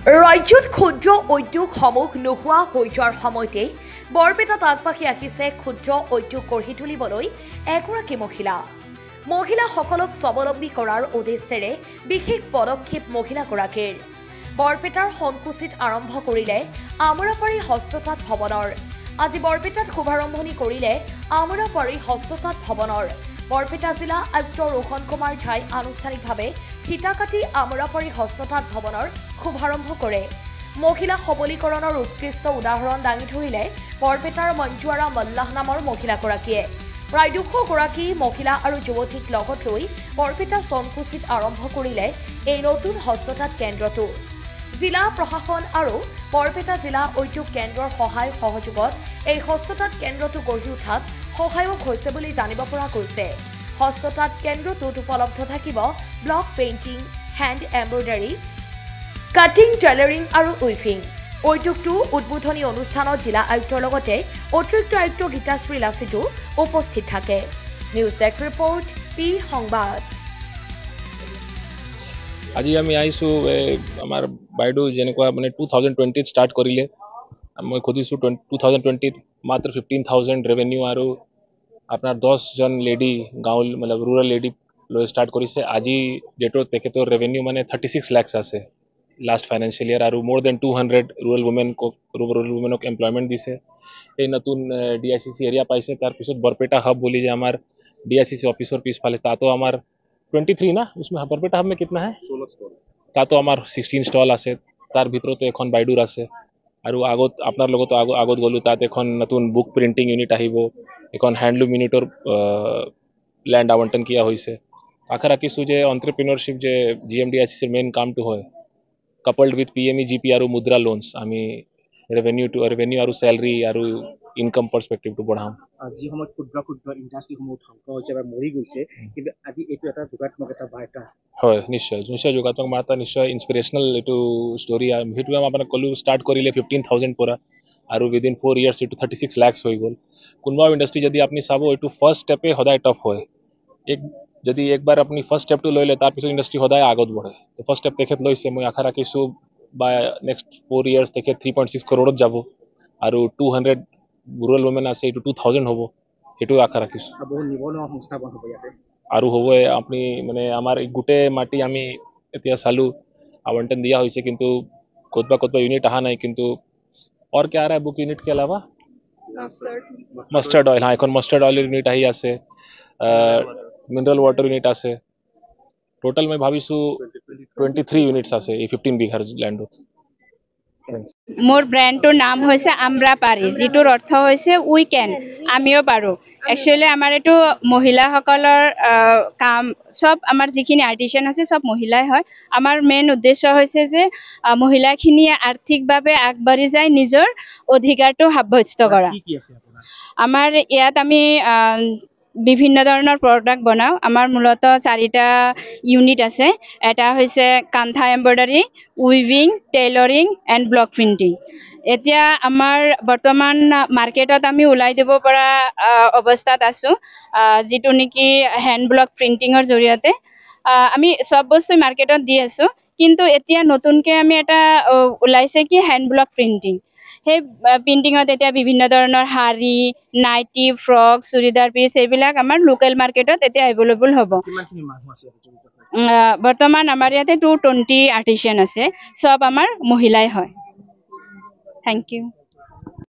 ৰাজ্যত ক্ষুদ্ৰ উদ্যোগসমূহ নোহোৱা হৈ যোৱাৰ সময়তে বৰপেটাত আগবাঢ়ি আহিছে ক্ষুদ্ৰ উদ্যোগ গঢ়ি তুলিবলৈ এগৰাকী মহিলাসকলক স্বাৱলম্বী কৰাৰ উদ্দেশ্যেৰে বিশেষ পদক্ষেপ মহিলাগৰাকীৰ বৰপেটাৰ সংকুচিত আৰম্ভ কৰিলে আমৰাপাৰী হস্ততাঁত ভৱনৰ আজি বৰপেটাত শুভাৰম্ভণি কৰিলে আমৰাপাৰী হস্ততাঁত ভৱনৰ বৰপেটা জিলা আয়ুক্ত ৰোহন কুমাৰ ঝাই আনুষ্ঠানিকভাৱে ফিটা কাটি আমৰাপাৰী হস্ততাঁত ভৱনৰ শুভাৰম্ভ কৰে মহিলা সবলীকৰণৰ উৎকৃষ্ট উদাহৰণ দাঙি ধৰিলে বৰপেটাৰ মঞ্জুৱাৰা মল্লাহ নামৰ মহিলাগৰাকীয়ে প্ৰায় 200 গৰাকী মহিলা আৰু যুৱতীক লগত লৈ বৰপেটা সংকুচিত আৰম্ভ কৰিলে এই নতুন হস্ততাঁত কেন্দ্ৰটো জিলা প্ৰশাসন আৰু বৰপেটা জিলা উদ্যোগ কেন্দ্ৰৰ সহায় সহযোগত এই হস্ততাঁত কেন্দ্ৰটো গঢ়ি উঠাত সহায়ক হৈছে বুলি জানিব পৰা গৈছে হস্ততাঁত কেন্দ্ৰটোত উপলব্ধ থাকিব block painting hand embroidery cutting tailoring আৰু উইভিং উদ্যোগটো উদ্বোধনী অনুষ্ঠানত জিলা আয়ুক্তৰ লগতে অতিৰিক্ত আয়ুক্ত গীতাশ্ৰী লাচিতো উপস্থিত থাকে নিউজ ডেস্ক ৰিপৰ্ট পি সংবাদ আজি আমি আইছো আমাৰ বাইডো যেনেকুৱা মানে 2020 ষ্টাৰ্ট কৰিলে মই খুদিছো 2020 মাত্ৰ 15000 ৰেভিনিউ আৰু আপোনাৰ 10 জন লেডি গাঁও মানে ৰুৰাল লেডি লৈ ষ্টাৰ্ট কৰিছে আজি ডেটৰ তেখেতৰ ৰেভিনিউ মানে 36 লাখ আছে লাষ্ট ফাইনেন্সিয়েল ইয়াৰ আৰু মোৰ দেন 200 ৰুৰাল ওমেনক এমপ্লয়মেন্ট দিছে এই নতুন ডিআইসিসি এৰিয়া পাইছে তাৰ পিছত বৰপেটা হাব বুলি যে আমাৰ ডিআইসিসি অফিসৰ পিছফালে তাতো আমাৰ 23 ना उसमें बरपेटा हब में कितना है 16 स्टॉल तातो हमार 16 स्टॉल আছে তার ভিতরতে এখন বাইডুর আছে আৰু আগত আপনাৰ লগত আগত গলু তাত এখন নতুন বুক প্ৰিন্টিং ইউনিট আহিব এখন হ্যান্ডলুম ইউনিটৰ ল্যান্ড আবণ্টন কিয়া হৈছে আশা ৰাখিছো যে এন্টাৰপ্ৰেনিয়ৰশিপ যে জিএমডিআইসিসিৰ মেইন কামটো হয় কাপলড উইথ পিএমই জিপি আৰু মুদ্ৰা লোনস আমি ৰেভিনিউ আৰু স্যালাৰি আৰু ইনকাম পাৰ্সপেক্টিভটো বঢ়াম আজি সময়ত ক্ষুদ্ৰ ইণ্ডাষ্ট্ৰীসমূহ ধ্বংস হৈছে বা মৰি গৈছে কিন্তু আজি এইটো এটা যোগাত্মক এটা বাৰ্তা হয় নিশ্চয় যোগাত্মক বাৰ্তা নিশ্চয় ইনস্পিৰেশনাল এইটো ষ্টৰী সেইটো আমি আপোনাক কলো ষ্টাৰ্ট কৰিলে 15000 পৰা আৰু উইদিন 4 ইয়াৰ্স এইটো 36 লাখ হৈ গল কোনবা ইণ্ডাষ্ট্ৰী যদি আপুনি চাব এইটো ফাৰ্স্ট স্টেপে সদায় টফ হয় যদি একবাৰ আপুনি ফাৰ্স্ট স্টেপটো লৈলে তাৰ পিছত ইণ্ডাষ্ট্ৰী সদায় আগত বঢ়ে তো ফাৰ্স্ট স্টেপ তেখেত লৈছে মই আশা ৰাখিছো বা নেক্সট 4 ইয়াৰ্স তেখেত 3.6 কৰোৰত যাব আৰু 200 ৰুৰাল ওমেন আছে এইটো 2000 হ'ব সেইটো আশা ৰাখিছো বহু নিবনুৱা সংস্থাপন হ'ব ইয়াতে আৰু হ'ব আপনি মানে আমাৰ গুটে মাটি আমি এতিয়া চালু आवंटन दिया হৈছে কিন্তু কতবা यूनिट আহা নাই কিন্তু और क्या आ रहा है बुक यूनिट के अलावा मस्टर्ड ऑयल हाँ এখন मस्टर्ड ऑयल यूनिट আহি আছে मिनरल वाटर यूनिट আছে টোটাল মই ভাবিছো 23 यूनिट्स আছে এই 15 বিঘাৰ ল্যান্ডত मोर ब्रैंडर नाम होइसे आम्रापारी जिटुर अर्थ होइसे उई कैन आमिओ पारो एक्चुअली आमार एटु महिला सकলৰ काम सब आमार जिखिनि आर्टिसान আছে सब महिলাই হয় आमार मेन उद्देश्य होइसे जे महिलाखिनि आर्थिकভাৱে আগবাঢ়ি যায় নিজৰ অধিকাৰটো সাব্যস্ত কৰা आमार ইয়াত আমি বিভিন্ন ধৰণৰ প্ৰডাক্ট বনাও আমাৰ মূলত 4টা ইউনিট আছে এটা হৈছে kantha embroidery weaving tailoring and block printing এতিয়া আমাৰ বৰ্তমান মাৰ্কেটত আমি উলাই দিব পৰা অৱস্থাত আছো যেটো নেকি হ্যান্ড ব্লক প্ৰিন্টিংৰ জৰিয়তে আমি সব বস্তু মাৰ্কেটত দি আছো কিন্তু এতিয়া নতুনকে আমি এটা উলাইছে কি হ্যান্ড ব্লক প্ৰিন্টিং हे पेंटिंगत এতিয়া বিভিন্ন ধৰণৰ হাৰি নাইটি ফ্ৰক চুৰিদাৰ পিস এইবিলাক আমাৰ লোকাল মাৰ্কেটত এতিয়া अवेलेबल হ'ব কিমানখিনি মানুহ আছে বৰ্তমান আমাৰ ইয়াতে 220 আৰ্টিসান আছে সব আমাৰ মহিলাই হয় থ্যাংক ইউ